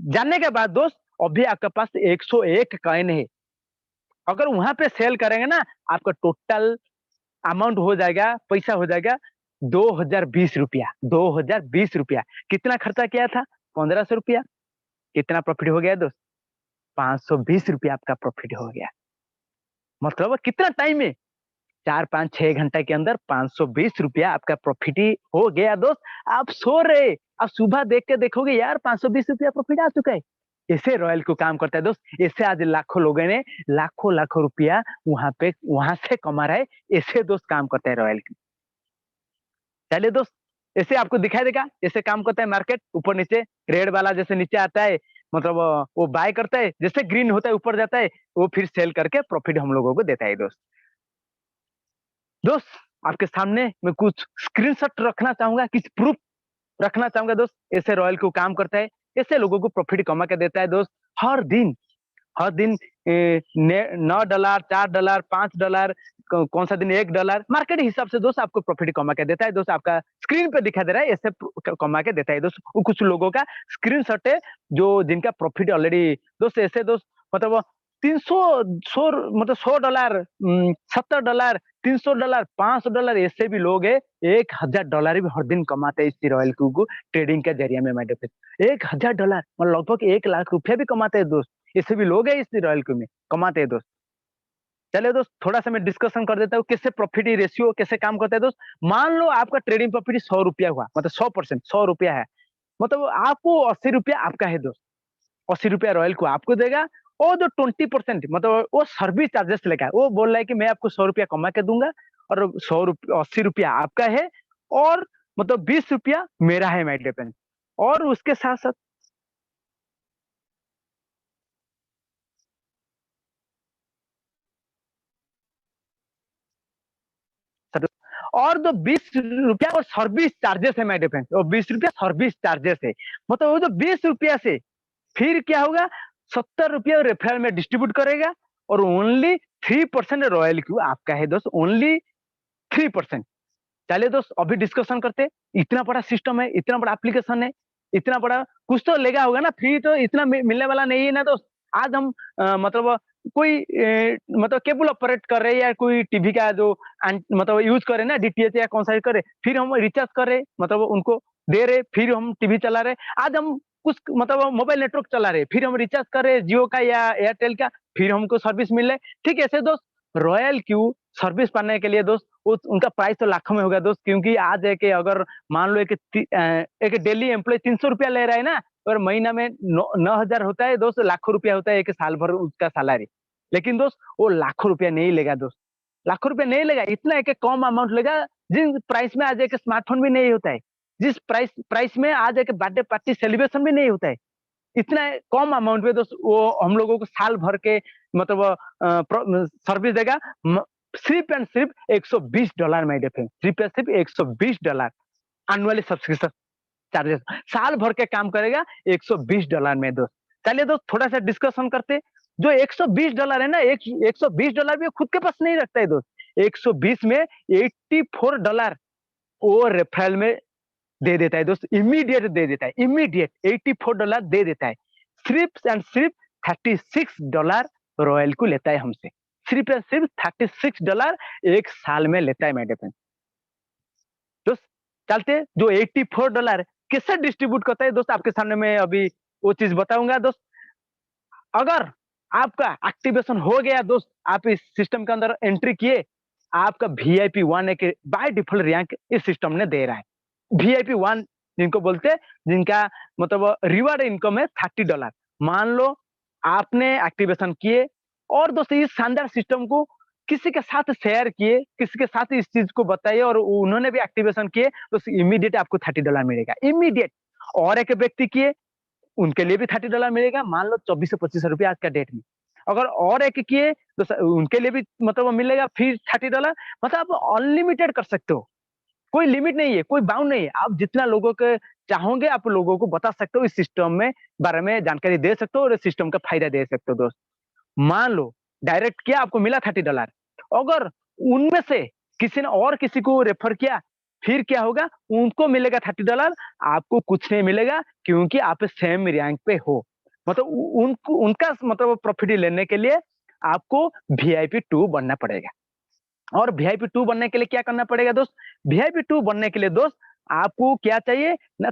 जानने के बाद दोस्त अभी आपके पास 101 कॉइन है। अगर वहां पे सेल करेंगे ना, आपका टोटल अमाउंट हो जाएगा, पैसा हो जाएगा 2020 रुपया। 2020 रुपया। कितना खर्चा किया था? 1500 रुपया। कितना प्रॉफिट हो गया दोस्त? 520 रुपया आपका प्रॉफिट हो गया। मतलब कितना टाइम में? 4 5 6 घंटे के अंदर 520 रुपया आपका प्रॉफिट ही हो गया दोस्त। आप सो रहे, आप सुबह देख के देखोगे यार 520 रुपया प्रॉफिट आ चुका है। ऐसे रॉयल को काम करता है दोस्त। ऐसे आज लाखों लोगों ने लाखों लाखों रुपया वहां से कमा रहा है। ऐसे दोस्त काम करता है रॉयल की। चलिए दोस्त, ऐसे आपको दिखाई देगा ऐसे काम करता है मार्केट, ऊपर नीचे। रेड वाला जैसे नीचे आता है, मतलब वो बाय करता है, जैसे ग्रीन होता है ऊपर जाता है, वो फिर सेल करके प्रॉफिट हम लोगों को देता है दोस्त। दोस्त आपके सामने मैं कुछ स्क्रीनशॉट रखना चाहूंगा, कुछ प्रूफ रखना चाहूंगा दोस्त। ऐसे रॉयल को काम करता है, ऐसे लोगों को प्रॉफिट कमा के देता है दोस्त। हर दिन हर दिन $9, $4, $5, कौन सा दिन $1, मार्केट के हिसाब से दोस्त आपको प्रॉफिट कमा के देता है दोस्त। आपका स्क्रीन पे दिखा दे रहा है, ऐसे कमा के देता है दोस्त। वो कुछ लोगों का स्क्रीनशॉट है जो जिनका प्रॉफिट ऑलरेडी दोस्त, ऐसे दोस्त मतलब 300 सौ मतलब $100, $70, $300, $500, ऐसे भी लोग है $1000 भी हर दिन कमाते हैं इस रॉयल को ट्रेडिंग के जरिए में। मैडम $1000 मतलब लगभग 1 लाख रुपया भी कमाते हैं दोस्त। ऐसे भी लोग हैं इस रॉयल को में कमाते हैं दोस्त। चलिए दोस्त, थोड़ा सा मैं डिस्कशन कर देता हूँ कैसे प्रॉफिट रेशियो कैसे काम करता है दोस्त। मान लो आपका ट्रेडिंग प्रॉफिट 100 रुपया हुआ, मतलब 100%, 100 रुपया है, मतलब आपको 80 रुपया आपका है दोस्त। 80 रुपया रॉयल को आपको देगा, और जो 20% मतलब वो सर्विस चार्जेस लेगा, वो बोल रहा है कि मैं आपको 100 रुपया कमा के दूंगा, और 100 रुपया 80 रुपया आपका है, और मतलब 20 रुपया मेरा है माई डिपेंड। और उसके साथ साथ और जो 20 रुपया और सर्विस चार्जेस है माई डिफेंस, वो 20 रुपया सर्विस चार्जेस है। मतलब वो जो 20 रुपया से फिर क्या होगा, 70 रुपया रेफरल में डिस्ट्रीब्यूट करेगा, और ओनली 3% रॉयल क्यू आपका है दोस्त, ओनली 3%। चलिए दोस्त, अभी डिस्कशन करते। इतना बड़ा सिस्टम है, इतना बड़ा एप्लीकेशन है, इतना बड़ा कुछ तो लेगा होगा ना, फ्री तो इतना मिलने वाला नहीं है ना दोस्त। आज हम मतलब कोई मतलब केबल ऑपरेट कर रहे हैं, या कोई टीवी का जो मतलब यूज करे ना, डीटीएच या कौन सा करे, फिर हम रिचार्ज कर रहे, मतलब उनको दे रहे, फिर हम टीवी चला रहे। आज हम कुछ मतलब मोबाइल नेटवर्क चला रहे, फिर हम रिचार्ज कर रहे जियो का या एयरटेल का, फिर हमको सर्विस मिल रहा है। ठीक है ऐसे दोस्त, रॉयल क्यू सर्विस पाने के लिए दोस्त उनका प्राइस तो लाखों में होगा दोस्त। क्योंकि आज है कि अगर मान लो एक डेली एम्प्लॉय 300 रुपया ले रहा है ना, और महीना में 9,000 होता है दोस्त, लाखों रुपया होता है एक साल भर उसका सैलरी। लेकिन दोस्त वो लाखों रुपया नहीं लेगा दोस्त, लाखों रुपया नहीं लेगा, इतना एक कम अमाउंट लेगा। जिस प्राइस में आज एक स्मार्टफोन भी नहीं होता है, जिस प्राइस प्राइस में आज एक बर्थडे पार्टी सेलिब्रेशन भी नहीं होता है, इतना कम अमाउंट में दोस्त वो हम लोगों को साल भर के मतलब सर्विस देगा। सिर्फ एंड सिर्फ $120 में डिफरेंस, सिर्फ एंड सिर्फ $120 एनुअली सब्सक्रिप्शन चार्जेस, साल भर के काम करेगा $120 में दोस्त। चलिए दोस्त, थोड़ा सा डिस्कशन करते। जो $120 है ना, $120 भी खुद के पास नहीं रखता है दोस्त। 120 में $84 वो रेफरल में दे देता है दोस्त, इमीडिएट दे देता है, इमीडिएट $84 दे देता है। सिर्फ एंड सिर्फ $36 रॉयल को लेता है हमसे, सिर्फ एंड सिर्फ $36 एक साल में लेता है मैडम दोस्त। चलते, जो $84 कैसे डिस्ट्रीब्यूट करता है दोस्त, आपके सामने मैं अभी वो चीज बताऊंगा दोस्त। अगर आपका एक्टिवेशन हो गया दोस्त, आप इस सिस्टम के अंदर एंट्री किए, आपका VIP 1 एक बाय डिफॉल्ट रैंक इस सिस्टम ने दे रहा है। VIP 1 जिनको बोलते हैं, जिनका मतलब रिवार्ड इनकम है $30। मान लो आपने एक्टिवेशन किए, और दोस्तों इस शानदार सिस्टम को किसी के साथ शेयर किए, किसी के साथ इस चीज को बताइए, और उन्होंने भी एक्टिवेशन किए, तो इमीडिएट आपको $30 मिलेगा, इमीडिएट। और एक व्यक्ति किए, उनके लिए भी $30 मिलेगा, मान लो 2425 रुपया आज का डेट में। अगर और एक किए तो उनके लिए भी मतलब मिलेगा फिर $30। मतलब आप अनलिमिटेड कर सकते हो, कोई लिमिट नहीं है, कोई बाउंड नहीं है। आप जितना लोगों के चाहोगे आप लोगों को बता सकते हो, इस सिस्टम में बारे में जानकारी दे सकते हो, और इस सिस्टम का फायदा दे सकते हो दोस्त। मान लो डायरेक्ट किया, आपको मिला $30, अगर उनमें से किसी ने और किसी को रेफर किया, फिर क्या होगा, उनको मिलेगा $30, आपको कुछ नहीं मिलेगा क्योंकि आप सेम रैंक पे हो। मतलब उनको उनका मतलब प्रॉफिट लेने के लिए आपको वीआईपी 2 बनना पड़ेगा। और वीआईपी 2 बनने के लिए क्या करना पड़ेगा दोस्त? वीआईपी 2 बनने के लिए दोस्त आपको क्या चाहिए ना,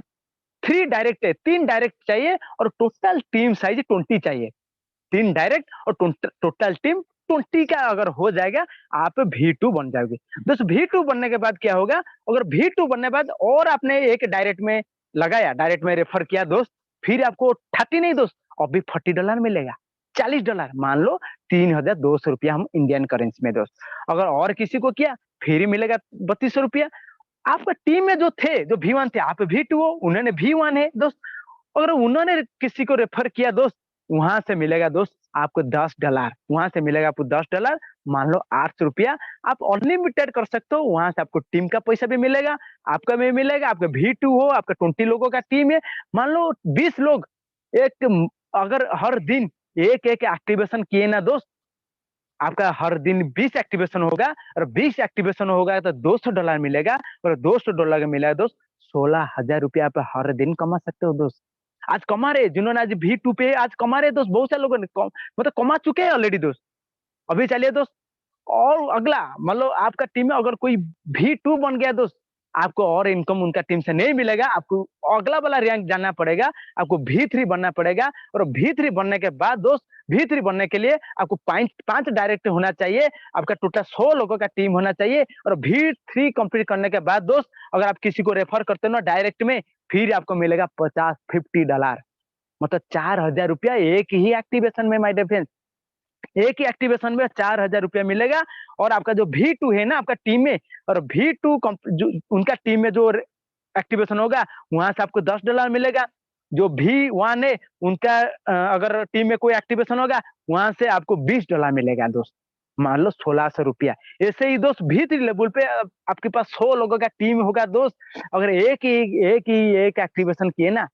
3 डायरेक्ट है, 3 डायरेक्ट चाहिए और टोटल टीम साइज 20 चाहिए। 3 डायरेक्ट और टोटल टीम 20 का अगर हो जाएगा, आप V2 बन जाओगे। दोस्त V2 बनने के बाद क्या होगा, अगर V2 बनने के बाद और आपने एक डायरेक्ट में लगाया, डायरेक्ट में रेफर किया दोस्त, फिर आपको 30 नहीं दोस्त, अभी $40 मिलेगा, $40 मान लो, ₹3,200 हम इंडियन करेंसी में दोस्त। अगर और किसी को किया, फिर मिलेगा ₹3200। आपका टीम में जो थे, जो V1 थे, आप V2 हो, उन्होंने V1 है दोस्त। अगर उन्होंने किसी को रेफर किया दोस्त, वहां से मिलेगा दोस्त आपको $10, वहां से मिलेगा आपको $10, मान लो ₹800। आप अनलिमिटेड कर सकते हो, वहां से आपको टीम का पैसा भी मिलेगा, आपका भी मिलेगा, आपका V2 हो, आपका 20 लोगों का टीम है, मान लो 20 लोग अगर हर दिन एक एक एक्टिवेशन किए ना दोस्त, आपका हर दिन 20 एक्टिवेशन होगा और 20 एक्टिवेशन होगा तो $200 मिलेगा और $200 का मिला दोस्त, ₹16,000 आप हर दिन कमा सकते हो दोस्त। आज कमा रहे, जिन्होंने आज V2 पे आज कमा रहे दोस्त, बहुत सारे लोगों ने मतलब कमा चुके हैं ऑलरेडी दोस्त। अभी चलिए दोस्त, और अगला मतलब आपका टीम में अगर कोई V2 बन गया दोस्त, आपको और इनकम उनका टीम से नहीं मिलेगा, आपको अगला वाला रैंक जानना पड़ेगा, आपको V3 बनना पड़ेगा और V3 बनने के बाद दोस्त, V3 बनने के लिए आपको 5 डायरेक्ट होना चाहिए, आपका टोटल 100 लोगों का टीम होना चाहिए और V3 कंप्लीट करने के बाद दोस्त, अगर आप किसी को रेफर करते हो ना डायरेक्ट में, फिर आपको मिलेगा $50 मतलब ₹4,000 एक ही एक्टिवेशन में माय डियर फ्रेंड्स। एक ही एक्टिवेशन में ₹4,000 मिलेगा और आपका जो V2 है ना आपका टीम में, और V2 जो उनका टीम में जो एक्टिवेशन होगा, वहां से आपको $10 मिलेगा। जो V1 है उनका अगर टीम में कोई एक्टिवेशन होगा, वहां से आपको $20 मिलेगा दोस्त, मान लो ₹1,600। ऐसे ही दोस्त V3 लेवल पे आपके पास 100 लोगों का टीम होगा दोस्त, अगर एक एक्टिवेशन किए ना,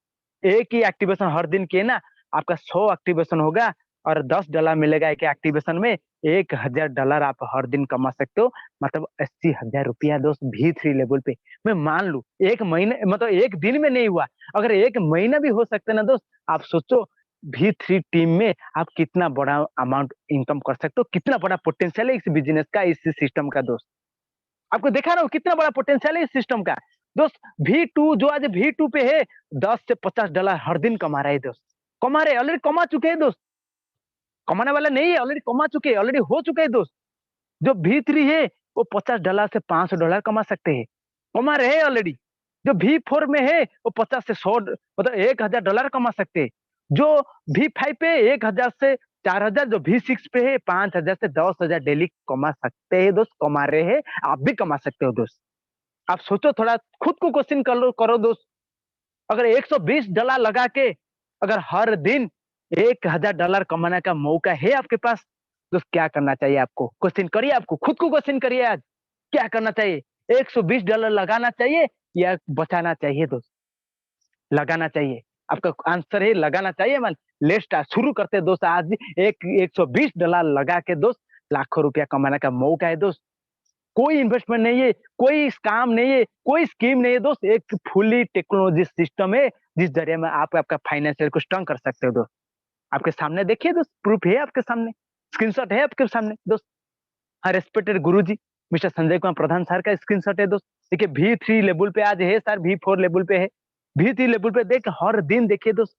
एक ही एक्टिवेशन हर दिन किए ना, आपका 100 एक्टिवेशन होगा और $10 मिलेगा एक एक्टिवेशन में, $1,000 आप हर दिन कमा सकते हो, मतलब ₹80,000 दोस्त V3 लेवल पे। मैं मान लू एक महीने मतलब एक दिन में नहीं हुआ, अगर एक महीना भी हो सकता है ना दोस्त, आप सोचो V3 टीम में आप कितना बड़ा अमाउंट इनकम कर सकते हो, कितना बड़ा पोटेंशियल है इस बिजनेस का, इस सिस्टम का दोस्त। आपको देखा ना कितना बड़ा पोटेंशियल है इस सिस्टम का दोस्त। V2 जो आज V2 पे है, $10 से $50 हर दिन कमा रहे हैं दोस्त, कमा रहे, ऑलरेडी कमा चुके हैं दोस्त, कमाने वाला नहीं है, ऑलरेडी कमा चुके हैं, ऑलरेडी हो चुके हैं दोस्त। जो V3 है वो $50 से $500 कमा सकते हैं, कमा रहे हैं ऑलरेडी। जो V4 में है वो 50 से 100 मतलब $1,000 कमा सकते हैं। जो V5 पे 1,000 से 4,000, जो V6 पे है 5,000 से 10,000 डेली कमा सकते हैं दोस्त, कमा रहे हैं, आप भी कमा सकते हो दोस्त। आप सोचो थोड़ा, खुद को क्वेश्चन करो दोस्त, अगर $120 लगा के अगर हर दिन $1,000 कमाने का मौका है आपके पास, तो क्या करना चाहिए आपको? क्वेश्चन करिए, आपको खुद को क्वेश्चन करिए आज, क्या करना चाहिए? $120 लगाना चाहिए या बचाना चाहिए दोस्त? लगाना चाहिए। आपका आंसर है लगाना चाहिए। मान लेट्स स्टार्ट, शुरू करते हैं दोस्त। आज एक $120 लगा के दोस्त लाखों रुपया कमाने का मौका है दोस्त। कोई इन्वेस्टमेंट नहीं है, कोई स्कैम नहीं है, कोई स्कीम नहीं है दोस्त, एक फुली टेक्नोलॉजी सिस्टम है जिस जरिए में आप आपका फाइनेंशियल को स्ट्रांग कर सकते हो दोस्त। आपके सामने देखिए दोस्त, प्रूफ है आपके सामने, स्क्रीनशॉट है आपके सामने दोस्त। हाँ, रेस्पेक्टेड गुरुजी मिस्टर संजय कुमार प्रधान सर का स्क्रीनशॉट है दोस्त। देखिए V3 लेवल पे आज है सर, V4 लेवल पे है, V3 लेवल पे देख हर दिन देखिए दोस्त,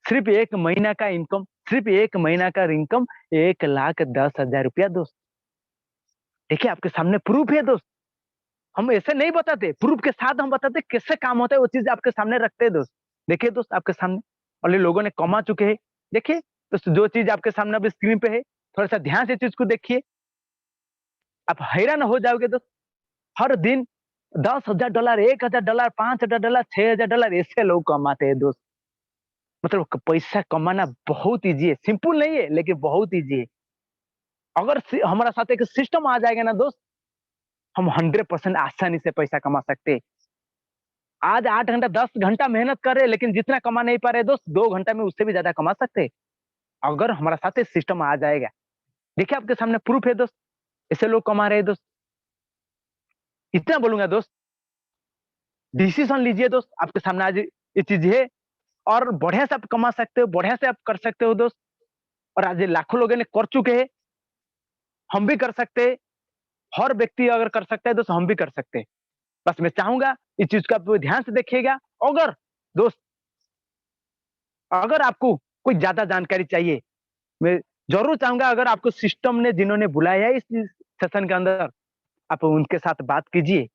सिर्फ एक महीना का इनकम, सिर्फ एक महीना का इनकम $1,10,000 दोस्त। देखिए आपके सामने प्रूफ है दोस्त। हम ऐसे नहीं बताते, प्रूफ के साथ हम बताते कैसे काम होता है, वो चीज आपके सामने रखते हैं दोस्त। देखिए दोस्त आपके सामने ऑलरेडी लोगों ने कमा चुके हैं। देखिए दोस्त, जो चीज आपके सामने अभी स्क्रीन पे है, थोड़ा सा ध्यान से चीज को देखिए, आप हैरान हो जाओगे दोस्त। हर दिन $10,000, $1,000, $5,000, $6,000 ऐसे लोग कमाते हैं दोस्त। मतलब पैसा कमाना बहुत ईजी है, सिंपल नहीं है लेकिन बहुत ईजी है। अगर हमारा साथ एक सिस्टम आ जाएगा ना दोस्त, हम 100% आसानी से पैसा कमा सकते हैं। आज 8 घंटा 10 घंटा मेहनत कर रहे हैं, लेकिन जितना कमा नहीं पा रहे दोस्त, 2 घंटा में उससे भी ज्यादा कमा सकते हैं, अगर हमारा साथ सिस्टम आ जाएगा। देखिए आपके सामने प्रूफ है दोस्त। ऐसे लोग कमा रहे हैं दोस्त। इतना बोलूंगा दोस्त, डिसीजन लीजिए दोस्त, आपके सामने आज ये चीज है और बढ़िया से आप कमा सकते हो, बढ़िया से आप कर सकते हो दोस्त। और आज ये लाखों लोगों ने कर चुके हैं, हम भी कर सकते हैं। हर व्यक्ति अगर कर सकता है दोस्त, हम भी कर सकते हैं। बस मैं चाहूंगा इस चीज का आप ध्यान से देखिएगा। अगर दोस्त, अगर आपको कोई ज्यादा जानकारी चाहिए, मैं जरूर चाहूंगा अगर आपको सिस्टम ने जिन्होंने बुलाया है इस सेशन के अंदर, आप उनके साथ बात कीजिए।